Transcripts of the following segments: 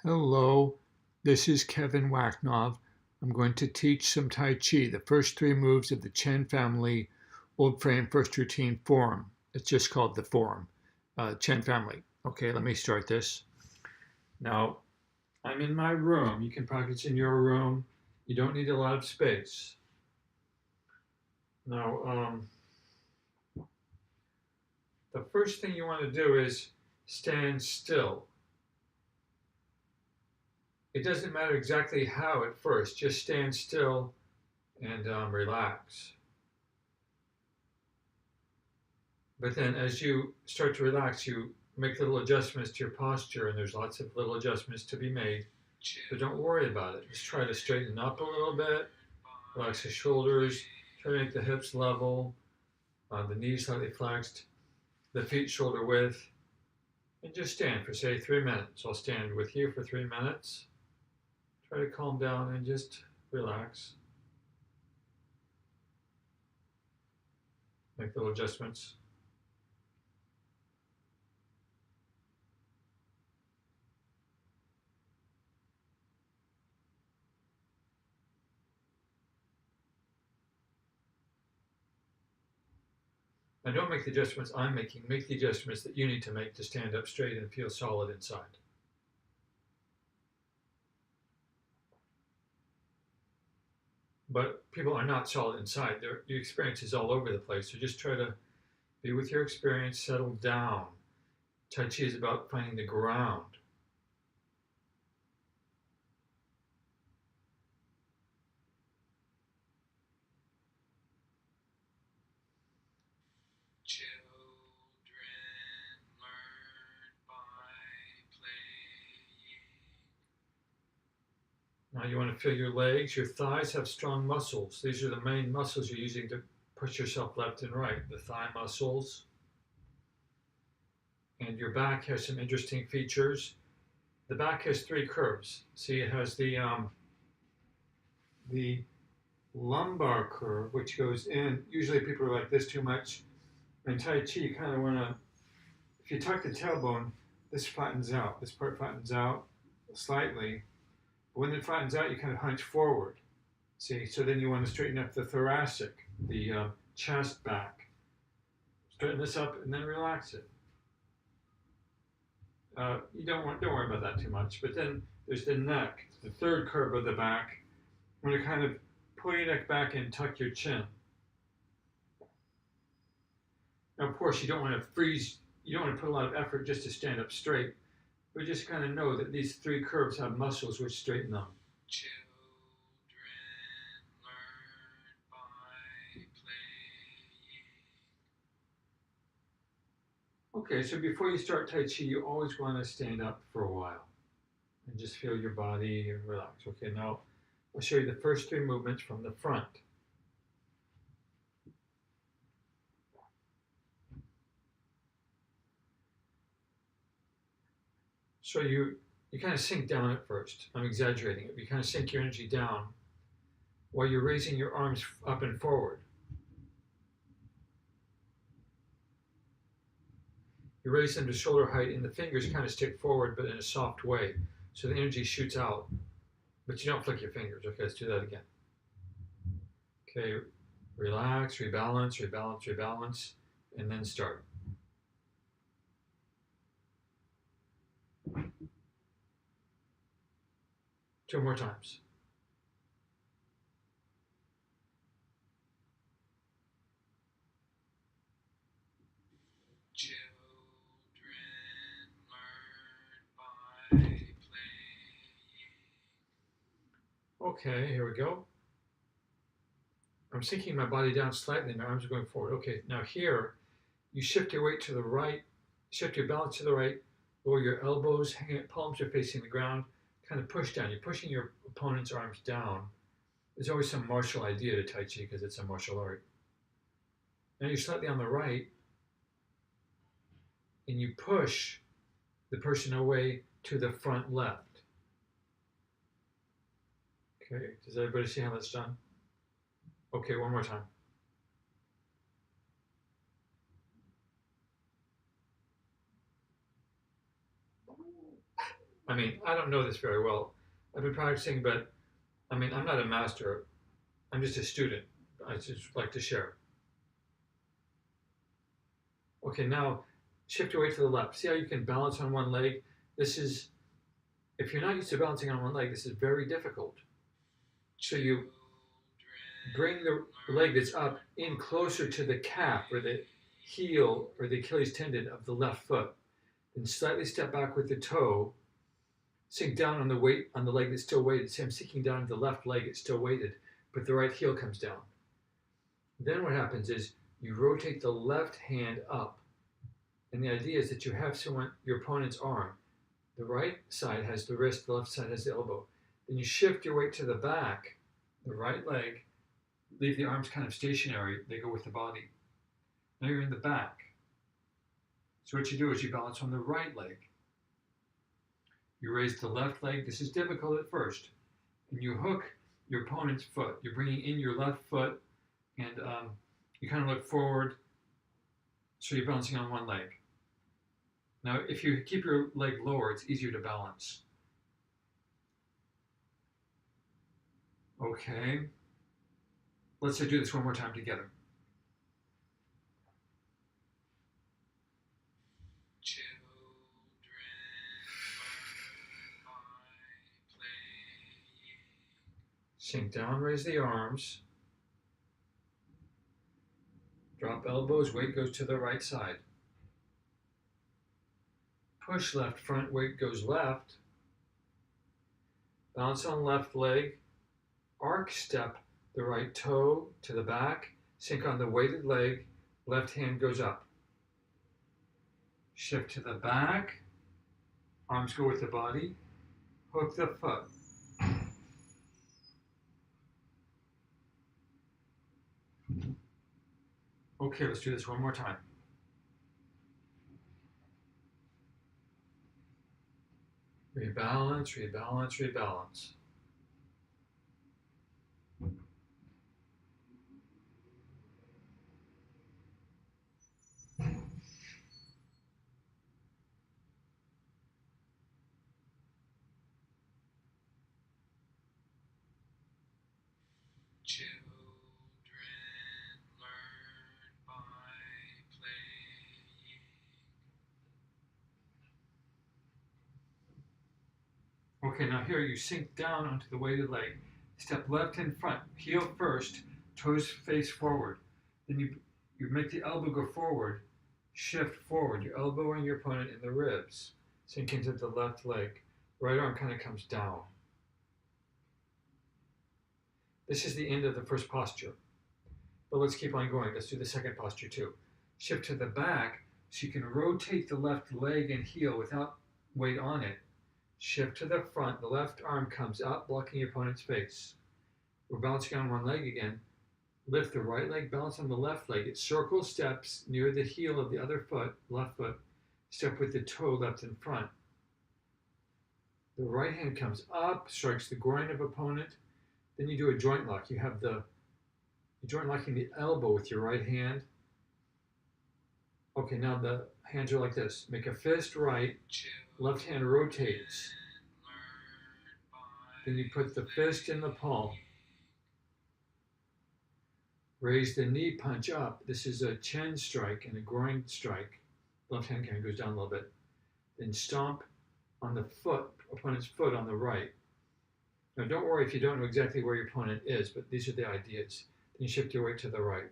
Hello, this is Kevin Wacknov. I'm going to teach some Tai Chi, the first three moves of the Chen family old frame first routine form. It's just called the form, Chen family. Okay, let me start this. Now, I'm in my room. You can practice in your room. You don't need a lot of space. Now, the first thing you want to do is stand still. It doesn't matter exactly how at first, just stand still and relax. But then as you start to relax, you make little adjustments to your posture, and there's lots of little adjustments to be made. But don't worry about it. Just try to straighten up a little bit, relax the shoulders, try to make the hips level, the knees slightly flexed, the feet shoulder width, and just stand for, say, 3 minutes. I'll stand with you for 3 minutes. Try to calm down and just relax. Make little adjustments. Now don't make the adjustments I'm making, make the adjustments that you need to make to stand up straight and feel solid inside. But people are not solid inside. Your experience is all over the place. So just try to be with your experience, settle down. Tai Chi is about finding the ground. Now you want to feel your legs. Your thighs have strong muscles. These are the main muscles you're using to push yourself left and right. The thigh muscles. And your back has some interesting features. The back has three curves. See, it has the lumbar curve, which goes in. Usually people are like this too much. In Tai Chi, you kind of want to, if you tuck the tailbone, this flattens out. This part flattens out slightly. But when it flattens out, you kind of hunch forward. See, so then you want to straighten up the thoracic, the chest back. Straighten this up and then relax it. You don't worry about that too much. But then there's the neck, the third curve of the back. You want to kind of pull your neck back and tuck your chin. Now, of course, you don't want to freeze. You don't want to put a lot of effort just to stand up straight. We just kind of know that these three curves have muscles which straighten them. Children learn by playing. Okay, so before you start Tai Chi, you always want to stand up for a while and just feel your body and relax. Okay, now I'll show you the first three movements from the front. So you kind of sink down at first. I'm exaggerating it. You kind of sink your energy down while you're raising your arms up and forward. You raise them to shoulder height and the fingers kind of stick forward but in a soft way. So the energy shoots out, but you don't flick your fingers. Okay, let's do that again. Okay, relax, rebalance, rebalance, rebalance, and then start. Two more times. Children learn by playing. Okay, here we go. I'm sinking my body down slightly, my arms are going forward. Okay, now here, you shift your weight to the right, shift your balance to the right, lower your elbows, hang it, palms are facing the ground, kind of push down. You're pushing your opponent's arms down. There's always some martial idea to Tai Chi because it's a martial art. Now you're slightly on the right, and you push the person away to the front left. Okay, does everybody see how that's done? Okay, one more time. I mean, I don't know this very well. I've been practicing, but I mean, I'm not a master. I'm just a student. I just like to share. Okay, now shift your weight to the left. See how you can balance on one leg? This is, if you're not used to balancing on one leg, this is very difficult. So you bring the leg that's up in closer to the calf or the heel or the Achilles tendon of the left foot. Then slightly step back with the toe. Sink down on the weight on the leg that's still weighted. See, I'm sinking down to the left leg, it's still weighted, but the right heel comes down. Then what happens is you rotate the left hand up. And the idea is that you have your opponent's arm. The right side has the wrist, the left side has the elbow. Then you shift your weight to the back, the right leg, leave the arms kind of stationary, they go with the body. Now you're in the back. So what you do is you balance on the right leg. You raise the left leg. This is difficult at first. And you hook your opponent's foot. You're bringing in your left foot, and you kind of look forward, so you're balancing on one leg. Now, if you keep your leg lower, it's easier to balance. Okay. Let's do this one more time together. Sink down, raise the arms. Drop elbows, weight goes to the right side. Push left, front weight goes left. Balance on left leg. Arc step the right toe to the back. Sink on the weighted leg. Left hand goes up. Shift to the back. Arms go with the body. Hook the foot. Okay, let's do this one more time. Rebalance, rebalance, rebalance. Okay, now here you sink down onto the weighted leg. Step left in front, heel first, toes face forward. Then you make the elbow go forward, shift forward. You're elbowing your opponent in the ribs. Sink into the left leg. Right arm kind of comes down. This is the end of the first posture. But let's keep on going. Let's do the second posture too. Shift to the back so you can rotate the left leg and heel without weight on it. Shift to the front. The left arm comes up, blocking your opponent's face. We're balancing on one leg again. Lift the right leg, balance on the left leg. It circle steps near the heel of the other foot, left foot. Step with the toe left in front. The right hand comes up, strikes the groin of opponent. Then you do a joint lock. You have the joint locking the elbow with your right hand. Okay, now the hands are like this. Make a fist right, left hand rotates. Then you put the fist in the palm. Raise the knee, punch up. This is a Chen strike and a groin strike. Left hand kind of goes down a little bit. Then stomp on the foot, opponent's foot on the right. Now don't worry if you don't know exactly where your opponent is, but these are the ideas. Then you shift your weight to the right,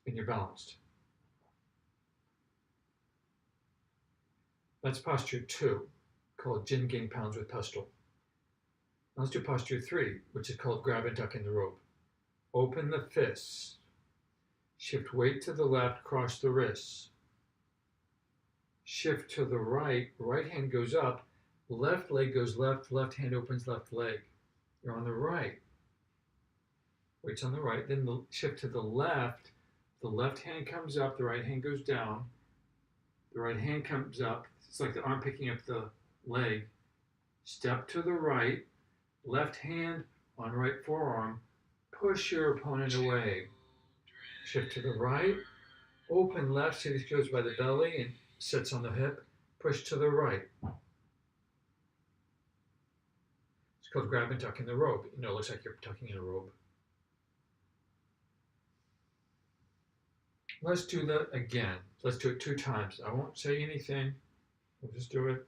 and you're balanced. That's posture 2, called Jin Ging Pounds with Pestle. Now let's do posture 3, which is called grab and tuck in the robe. Open the fists. Shift weight to the left, cross the wrists. Shift to the right, right hand goes up, left leg goes left, left hand opens left leg. You're on the right. Weight's on the right. Then shift to the left hand comes up, the right hand goes down. The right hand comes up. It's like the arm picking up the leg. Step to the right, left hand on right forearm. Push your opponent away. Shift to the right, open left, see this goes by the belly and sits on the hip. Push to the right. It's called grab and tuck in the robe. You know, it looks like you're tucking in a robe. Let's do that again. Let's do it 2 times. I won't say anything. We'll just do it.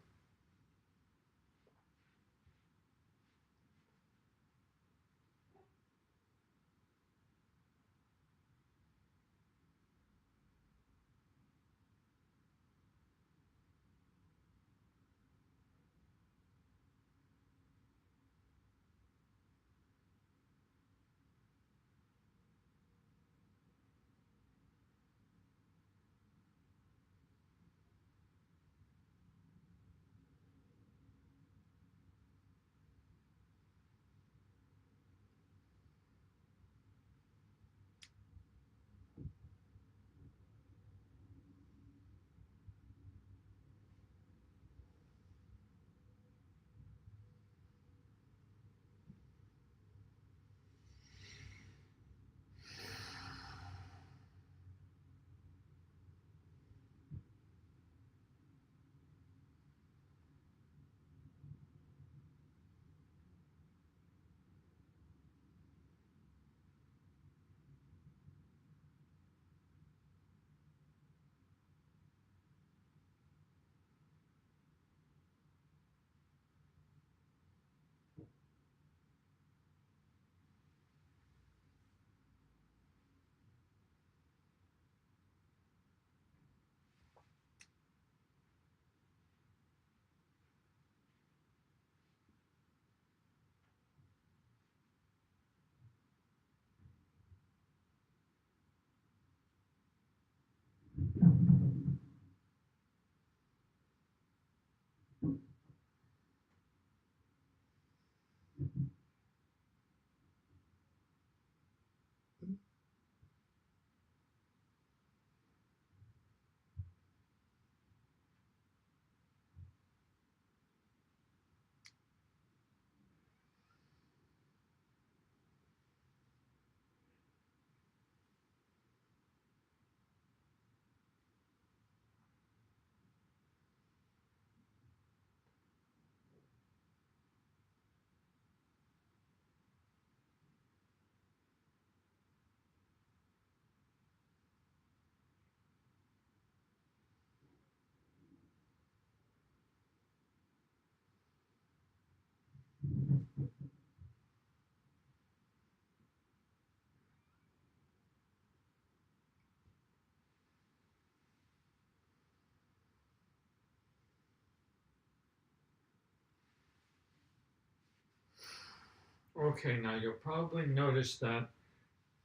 Okay, now you'll probably notice that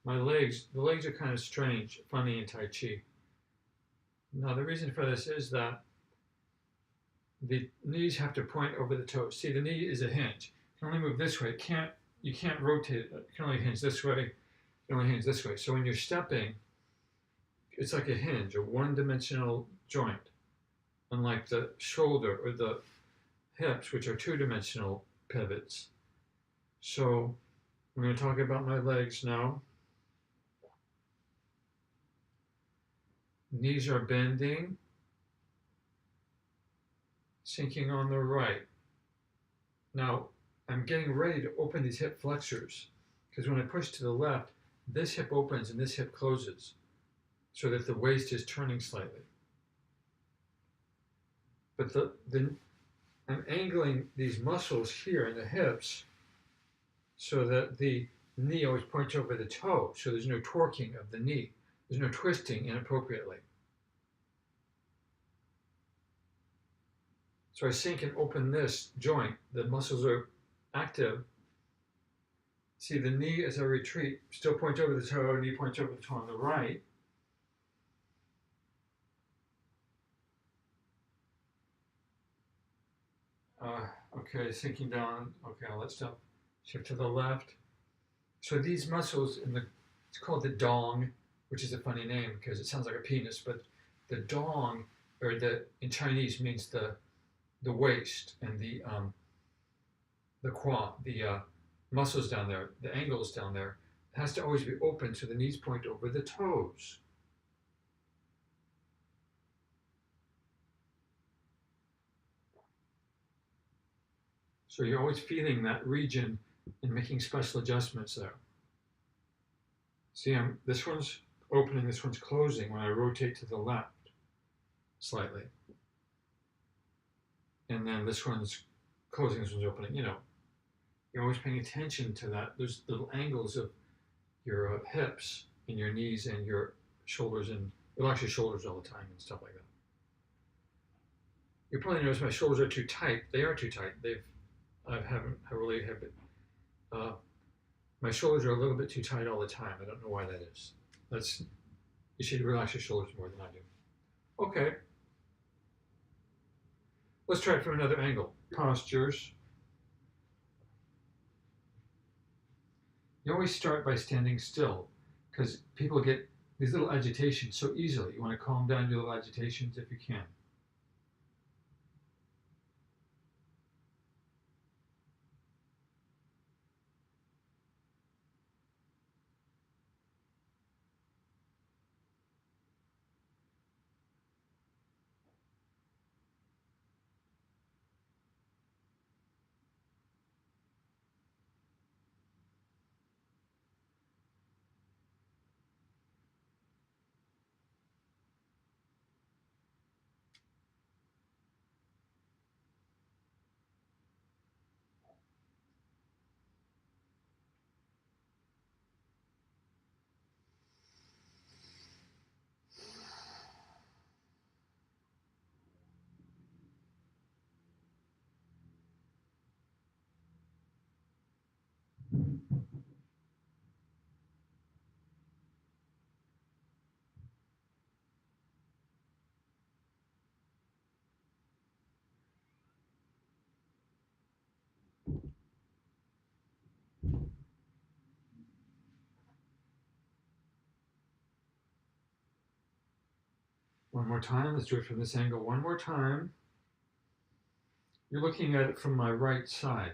the legs are kind of strange, funny in Tai Chi. Now the reason for this is that the knees have to point over the toes. See, the knee is a hinge. You can only move this way. You can't rotate it. You can only hinge this way. You can only hinge this way. So when you're stepping, it's like a hinge, a one-dimensional joint, unlike the shoulder or the hips, which are two-dimensional pivots. So I'm going to talk about my legs now. Knees are bending, sinking on the right. Now, I'm getting ready to open these hip flexors because when I push to the left, this hip opens and this hip closes so that the waist is turning slightly. But I'm angling these muscles here in the hips so that the knee always points over the toe, so there's no torquing of the knee. There's no twisting inappropriately. So I sink and open this joint. The muscles are active. See, the knee as I retreat still points over the toe, knee points over the toe on the right. Okay, sinking down. Okay, let's stop. Shift to the left. So these muscles it's called the dong, which is a funny name because it sounds like a penis, but the dong, in Chinese means the waist and the quad, the muscles down there, the angles down there, it has to always be open so the knees point over the toes. So you're always feeling that region and making special adjustments there. See, this one's opening, this one's closing when I rotate to the left slightly. And then this one's closing, this one's opening. You're always paying attention to that. There's little angles of your hips and your knees and your shoulders, and relax your shoulders all the time and stuff like that. You probably notice my shoulders are too tight. They are too tight. I really have it. My shoulders are a little bit too tight all the time. I don't know why that is. You should relax your shoulders more than I do. Okay. Let's try it from another angle. Postures. You always start by standing still because people get these little agitations so easily. You want to calm down your little agitations if you can. One more time. Let's do it from this angle one more time. You're looking at it from my right side.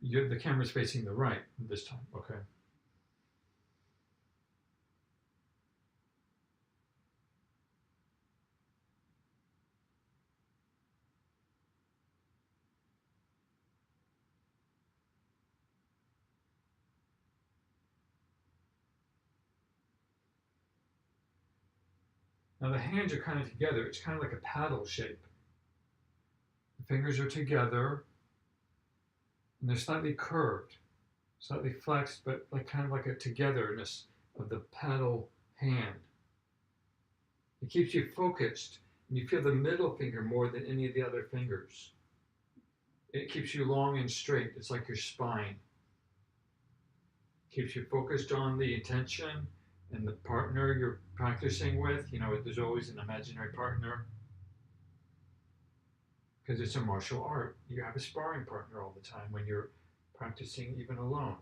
The camera's facing the right this time. Okay. Now the hands are kind of together. It's kind of like a paddle shape. The fingers are together, and they're slightly curved, slightly flexed, but kind of like a togetherness of the paddle hand. It keeps you focused, and you feel the middle finger more than any of the other fingers. It keeps you long and straight. It's like your spine. Keeps you focused on the intention and the partner you're practicing with. There's always an imaginary partner because it's a martial art. You have a sparring partner all the time when you're practicing even alone.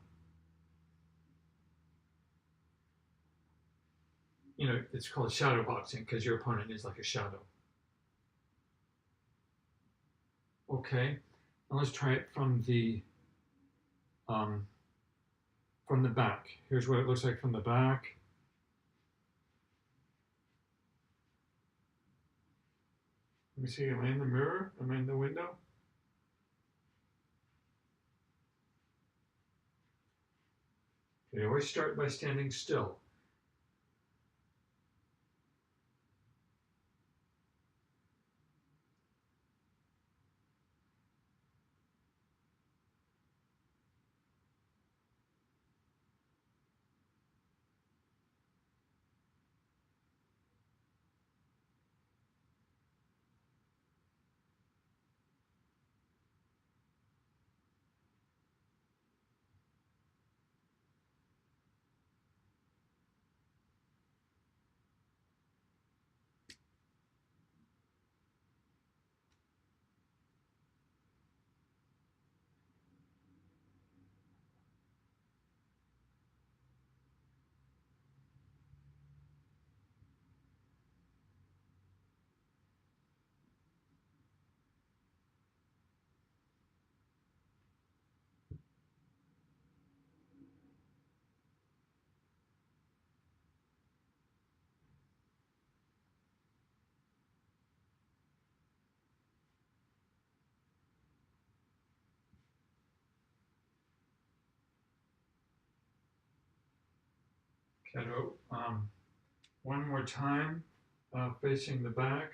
It's called shadow boxing because your opponent is like a shadow. Okay, now let's try it from the back. Here's what it looks like from the back. Let me see, am I in the mirror? Am I in the window? Okay, always start by standing still. Shadow. One more time, facing the back.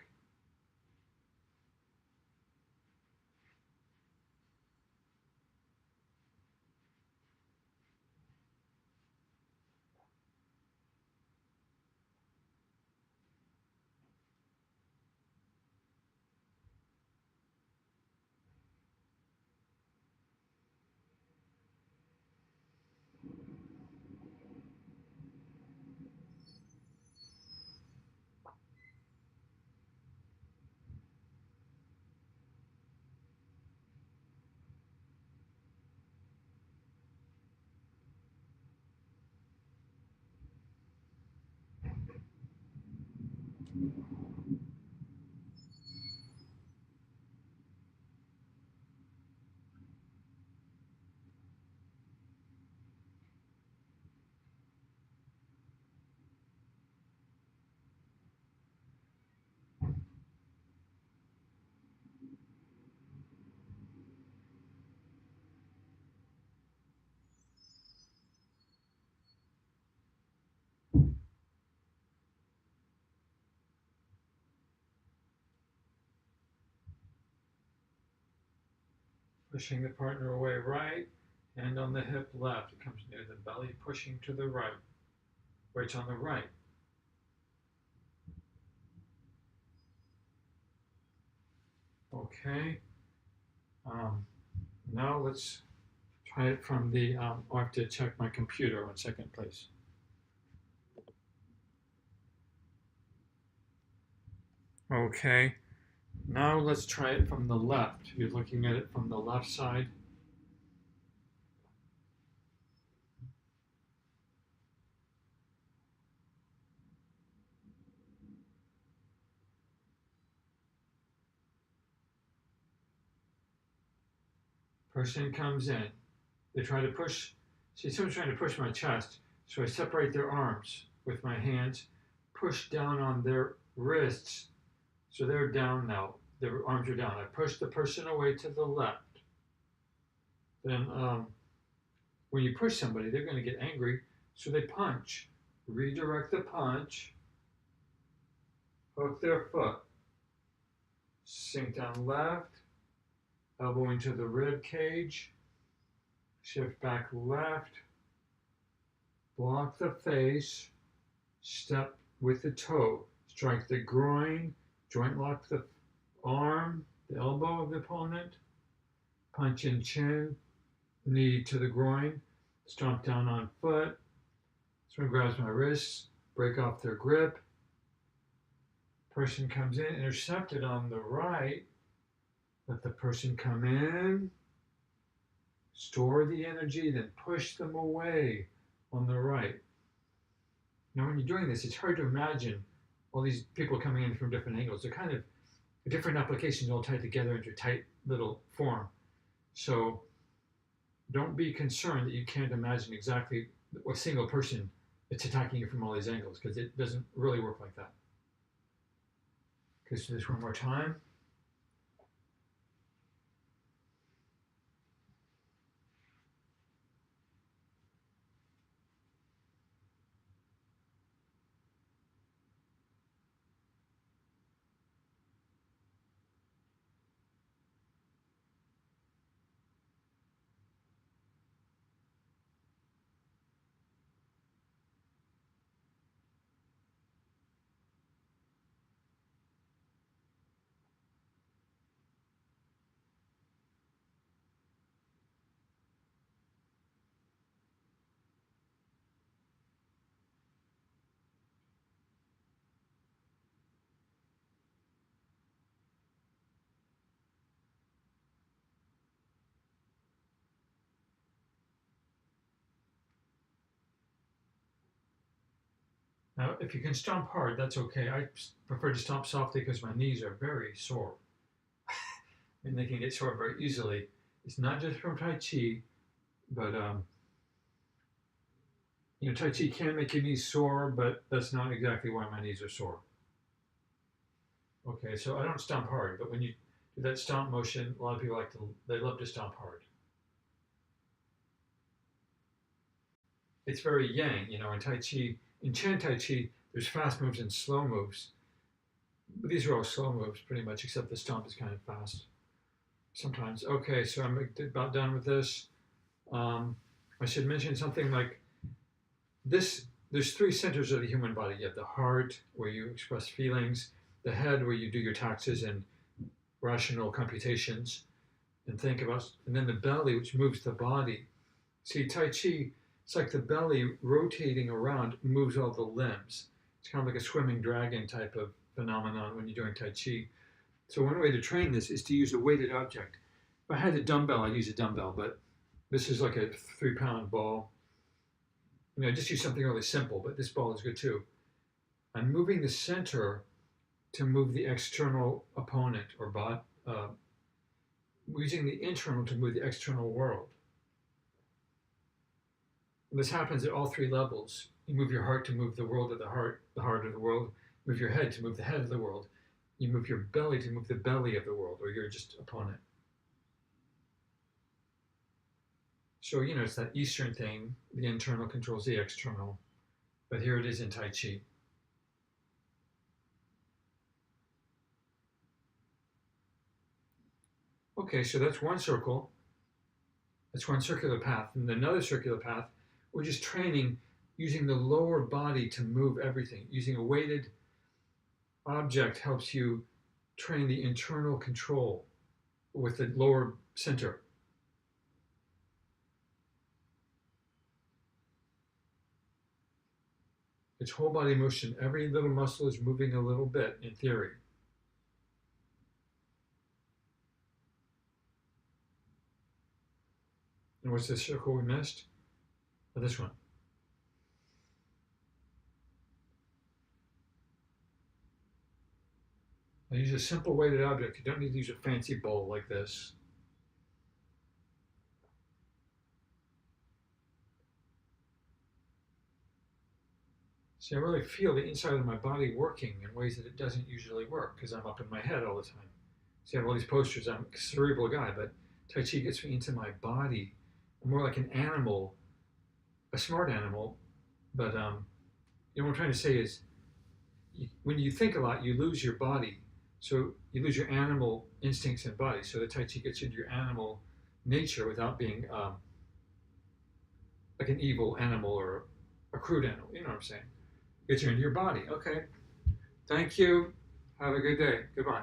Pushing the partner away right, hand on the hip left. It comes near the belly, pushing to the right. Weight's on the right. Okay. Now let's try it from the, I have to check my computer 1 second, please. Okay. Now let's try it from the left. You're looking at it from the left side. Person comes in. They try to push. See, someone's trying to push my chest. So I separate their arms with my hands, push down on their wrists. So they're down now. Their arms are down. I push the person away to the left. Then when you push somebody, they're going to get angry. So they punch. Redirect the punch. Hook their foot. Sink down left. Elbow into the rib cage. Shift back left. Block the face. Step with the toe. Strike the groin. Joint lock the arm, the elbow of the opponent. Punch in chin. Knee to the groin. Stomp down on foot. Someone grabs my wrists. Break off their grip. Person comes in. Intercepted on the right. Let the person come in. Store the energy, then push them away on the right. Now, when you're doing this, it's hard to imagine all these people coming in from different angles. They're kind of different applications all tied together into a tight little form. So don't be concerned that you can't imagine exactly a single person that's attacking you from all these angles, because it doesn't really work like that. Okay, so this one more time. Now, if you can stomp hard, that's okay. I prefer to stomp softly because my knees are very sore. And they can get sore very easily. It's not just from Tai Chi, but Tai Chi can make your knees sore, but that's not exactly why my knees are sore. Okay, so I don't stomp hard, but when you do that stomp motion, a lot of people they love to stomp hard. It's very yang, in Tai Chi, In Chen Tai Chi, there's fast moves and slow moves. But these are all slow moves pretty much, except the stomp is kind of fast sometimes. Okay, so I'm about done with this. I should mention something like this. There's three centers of the human body. You have the heart, where you express feelings, the head, where you do your taxes and rational computations and think about, and then the belly, which moves the body. See, Tai Chi, it's like the belly rotating around moves all the limbs. It's kind of like a swimming dragon type of phenomenon when you're doing Tai Chi. So one way to train this is to use a weighted object. If I had a dumbbell, I'd use a dumbbell, but this is like a 3-pound ball. Just use something really simple, but this ball is good too. I'm moving the center to move the external opponent or bot. Using the internal to move the external world. And this happens at all three levels. You move your heart to move the world of the heart of the world. You move your head to move the head of the world. You move your belly to move the belly of the world, or your just opponent. So, it's that Eastern thing. The internal controls the external. But here it is in Tai Chi. Okay, so that's one circle. That's one circular path. And another circular path, we're just training using the lower body to move everything. Using a weighted object helps you train the internal control with the lower center. It's whole body motion. Every little muscle is moving a little bit in theory. And what's the circle we missed? Oh, this one. I use a simple weighted object. You don't need to use a fancy bowl like this. See, I really feel the inside of my body working in ways that it doesn't usually work because I'm up in my head all the time. See, I have all these postures. I'm a cerebral guy, but Tai Chi gets me into my body. I'm more like an animal, a smart animal. But what I'm trying to say is, when you think a lot, you lose your body. So you lose your animal instincts and body. So the Tai Chi gets you into your animal nature without being like an evil animal or a crude animal. You know what I'm saying? Gets you into your body. Okay. Thank you. Have a good day. Goodbye.